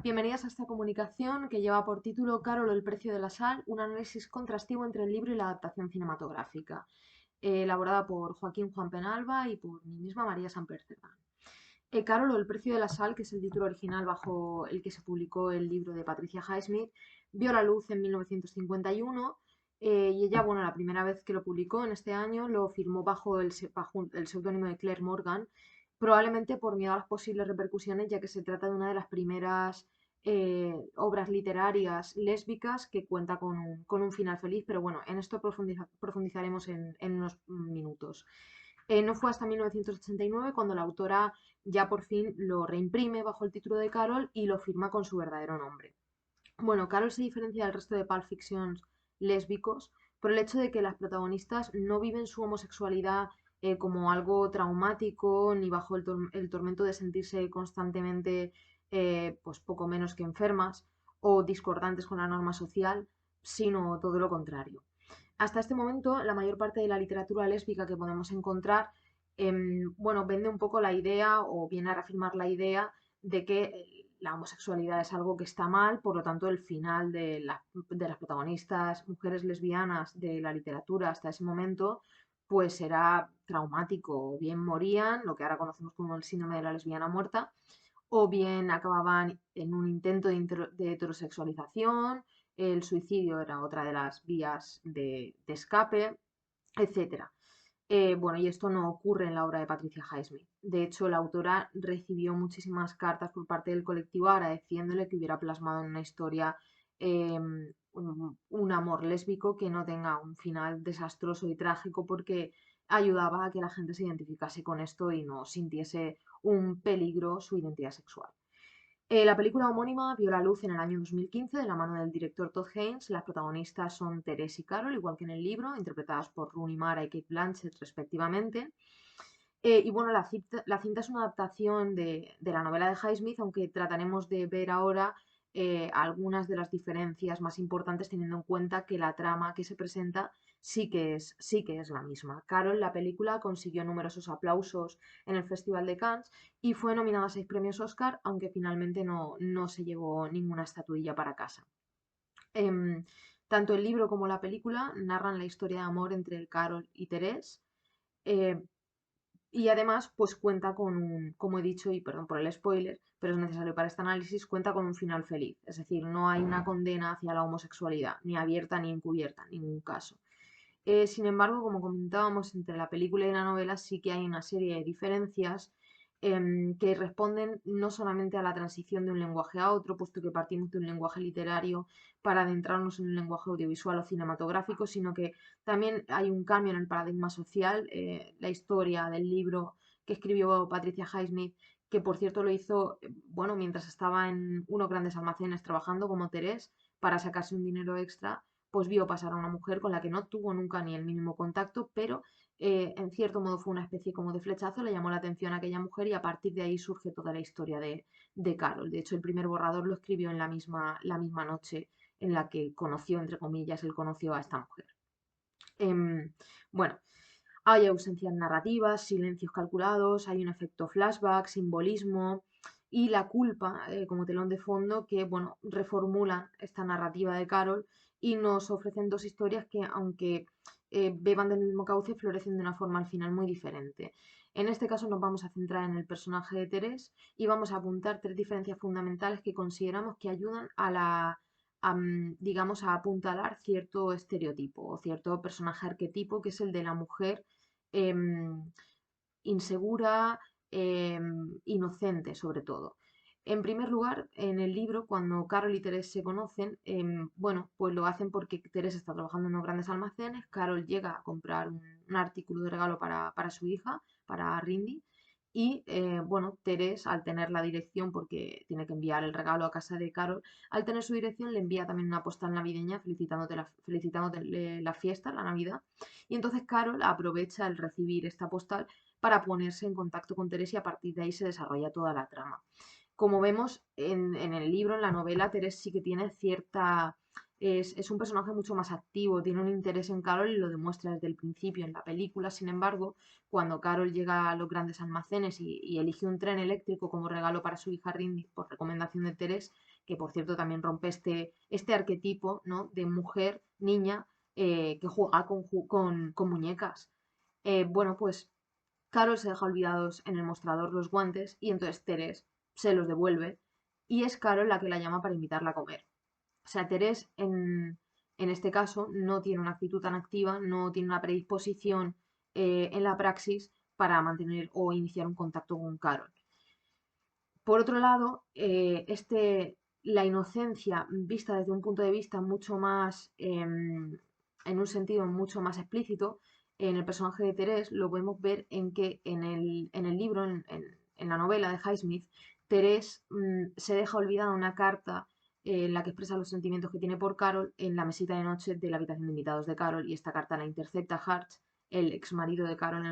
Bienvenidas a esta comunicación que lleva por título Carol o el precio de la sal, un análisis contrastivo entre el libro y la adaptación cinematográfica, elaborada por Joaquín Juan Penalba y por mí misma María Samper Cerdán. Carol o el precio de la sal, que es el título original bajo el que se publicó el libro de Patricia Highsmith, vio la luz en 1951 y ella, bueno, la primera vez que lo publicó en este año lo firmó bajo el seudónimo de Claire Morgan, probablemente por miedo a las posibles repercusiones, ya que se trata de una de las primeras obras literarias lésbicas que cuenta con un final feliz, pero bueno, en esto profundizaremos en unos minutos. No fue hasta 1989 cuando la autora ya por fin lo reimprime bajo el título de Carol y lo firma con su verdadero nombre. Bueno, Carol se diferencia del resto de pulp fictions lésbicos por el hecho de que las protagonistas no viven su homosexualidad como algo traumático ni bajo el tormento de sentirse constantemente pues poco menos que enfermas o discordantes con la norma social, sino todo lo contrario. Hasta este momento, la mayor parte de la literatura lésbica que podemos encontrar, bueno, vende un poco la idea o viene a reafirmar la idea de que la homosexualidad es algo que está mal, por lo tanto el final de las protagonistas mujeres lesbianas de la literatura hasta ese momento pues era traumático, o bien morían, lo que ahora conocemos como el síndrome de la lesbiana muerta, o bien acababan en un intento de heterosexualización, el suicidio era otra de las vías de escape, etcétera. Bueno, y esto no ocurre en la obra de Patricia Highsmith. De hecho, la autora recibió muchísimas cartas por parte del colectivo agradeciéndole que hubiera plasmado en una historia un amor lésbico que no tenga un final desastroso y trágico, porque ayudaba a que la gente se identificase con esto y no sintiese un peligro su identidad sexual. La película homónima vio la luz en el año 2015 de la mano del director Todd Haynes. Las protagonistas son Therese y Carol, igual que en el libro, interpretadas por Rooney Mara y Cate Blanchett respectivamente. Y bueno, la cinta es una adaptación de la novela de Highsmith, aunque trataremos de ver ahora algunas de las diferencias más importantes, teniendo en cuenta que la trama que se presenta sí que es la misma. Carol, la película, consiguió numerosos aplausos en el Festival de Cannes y fue nominada a 6 premios Oscar, aunque finalmente no se llevó ninguna estatuilla para casa. Em, Tanto el libro como la película narran la historia de amor entre Carol y Therese. eh, y además, pues cuenta como he dicho, y perdón por el spoiler, pero es necesario para este análisis, cuenta con un final feliz. Es decir, no hay una condena hacia la homosexualidad, ni abierta ni encubierta, en ningún caso. Sin embargo, como comentábamos, entre la película y la novela sí que hay una serie de diferencias que responden no solamente a la transición de un lenguaje a otro, puesto que partimos de un lenguaje literario para adentrarnos en un lenguaje audiovisual o cinematográfico, sino que también hay un cambio en el paradigma social. La historia del libro que escribió Patricia Highsmith, que por cierto lo hizo, bueno, mientras estaba en unos grandes almacenes trabajando como Terés para sacarse un dinero extra, pues vio pasar a una mujer con la que no tuvo nunca ni el mínimo contacto, pero en cierto modo fue una especie como de flechazo, le llamó la atención a aquella mujer y a partir de ahí surge toda la historia de Carol. De hecho, el primer borrador lo escribió en la misma noche en la que conoció, entre comillas, él conoció a esta mujer. Bueno, hay ausencias narrativas, silencios calculados, hay un efecto flashback, simbolismo y la culpa como telón de fondo que, bueno, reformulan esta narrativa de Carol y nos ofrecen dos historias que, aunque beban del mismo cauce, florecen de una forma al final muy diferente. En este caso nos vamos a centrar en el personaje de Teresa y vamos a apuntar tres diferencias fundamentales que consideramos que ayudan digamos, a apuntalar cierto estereotipo o cierto personaje arquetipo, que es el de la mujer em, insegura, inocente sobre todo. En primer lugar, en el libro, cuando Carol y Teresa se conocen, bueno, pues lo hacen porque Teresa está trabajando en unos grandes almacenes, Carol llega a comprar un artículo de regalo para su hija, para Rindy, y bueno, Teresa, al tener la dirección, porque tiene que enviar el regalo a casa de Carol, al tener su dirección le envía también una postal navideña felicitándote la fiesta, la Navidad, y entonces Carol aprovecha el recibir esta postal para ponerse en contacto con Teresa y a partir de ahí se desarrolla toda la trama. Como vemos en el libro, en la novela, Teresa sí que tiene es un personaje mucho más activo, tiene un interés en Carol y lo demuestra desde el principio en la película. Sin embargo, cuando Carol llega a los grandes almacenes y elige un tren eléctrico como regalo para su hija Rindy por recomendación de Teres, que por cierto también rompe este arquetipo, ¿no?, de mujer, niña, que juega con muñecas. Bueno, pues Carol se deja olvidados en el mostrador los guantes y entonces Teres se los devuelve y es Carol la que la llama para invitarla a comer. O sea, Teres en este caso no tiene una actitud tan activa, no tiene una predisposición en la praxis para mantener o iniciar un contacto con Carol. Por otro lado, la inocencia vista desde un punto de vista mucho más, en un sentido mucho más explícito, en el personaje de Teres lo podemos ver en que en el libro, en la novela de Highsmith, Teres se deja olvidada una carta en la que expresa los sentimientos que tiene por Carol en la mesita de noche de la habitación de invitados de Carol y esta carta la intercepta Hart, el ex marido de Carol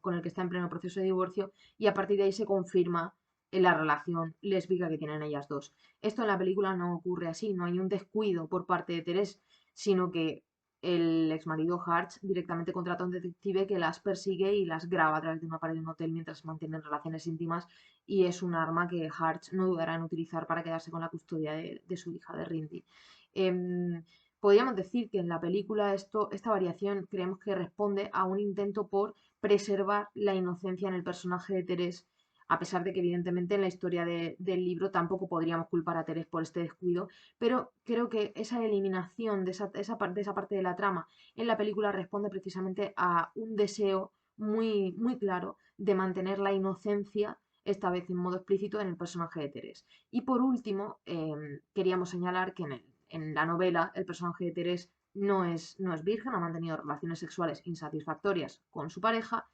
con el que está en pleno proceso de divorcio y a partir de ahí se confirma en la relación lésbica que tienen ellas dos. Esto en la película no ocurre así, no hay un descuido por parte de Teres, sino que el exmarido Harch directamente contrata a un detective que las persigue y las graba a través de una pared de un hotel mientras mantienen relaciones íntimas y es un arma que Harch no dudará en utilizar para quedarse con la custodia de su hija, de Rindy. Podríamos decir que en la película esta variación creemos que responde a un intento por preservar la inocencia en el personaje de Teres, a pesar de que evidentemente en la historia del libro tampoco podríamos culpar a Teres por este descuido, pero creo que esa eliminación de esa parte de la trama en la película responde precisamente a un deseo muy, muy claro de mantener la inocencia, esta vez en modo explícito, en el personaje de Teres. Y por último, queríamos señalar que en la novela el personaje de Teres no es virgen, ha mantenido relaciones sexuales insatisfactorias con su pareja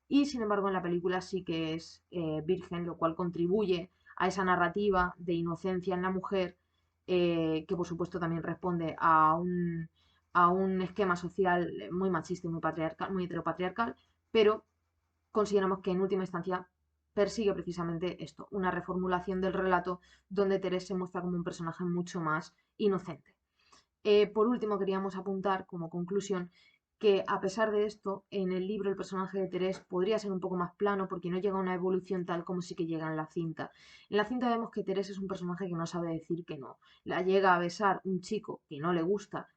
y sin embargo en la película sí que es virgen, lo cual contribuye a esa narrativa de inocencia en la mujer, que por supuesto también responde a un esquema social muy machista y muy patriarcal, muy heteropatriarcal, pero consideramos que en última instancia persigue precisamente esto, una reformulación del relato donde Teresa se muestra como un personaje mucho más inocente. Por último, queríamos apuntar como conclusión que a pesar de esto, en el libro el personaje de Terés podría ser un poco más plano porque no llega a una evolución tal como sí que llega en la cinta. En la cinta vemos que Terés es un personaje que no sabe decir que no. La llega a besar un chico que no le gusta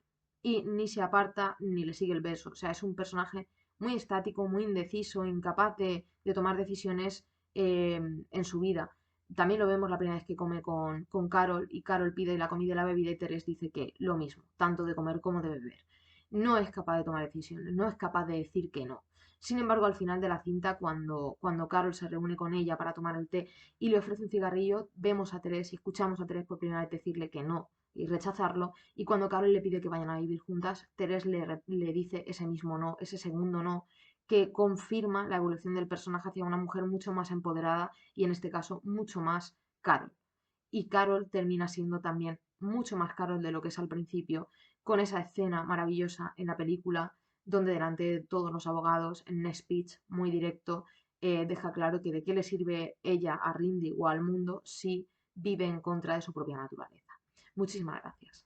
y ni se aparta ni le sigue el beso. O sea, es un personaje muy estático, muy indeciso, incapaz de tomar decisiones en su vida. También lo vemos la primera vez que come con Carol y Carol pide la comida y la bebida y Teres dice que lo mismo, tanto de comer como de beber. No es capaz de tomar decisiones, no es capaz de decir que no. Sin embargo, al final de la cinta, cuando Carol se reúne con ella para tomar el té y le ofrece un cigarrillo, vemos a Teres y escuchamos a Teres por primera vez decirle que no y rechazarlo. Y cuando Carol le pide que vayan a vivir juntas, Teres le dice ese mismo no, ese segundo no, que confirma la evolución del personaje hacia una mujer mucho más empoderada y en este caso mucho más Carol. Y Carol termina siendo también mucho más Carol de lo que es al principio, con esa escena maravillosa en la película donde delante de todos los abogados, en un speech muy directo, deja claro que de qué le sirve ella a Rindy o al mundo si vive en contra de su propia naturaleza. Muchísimas gracias.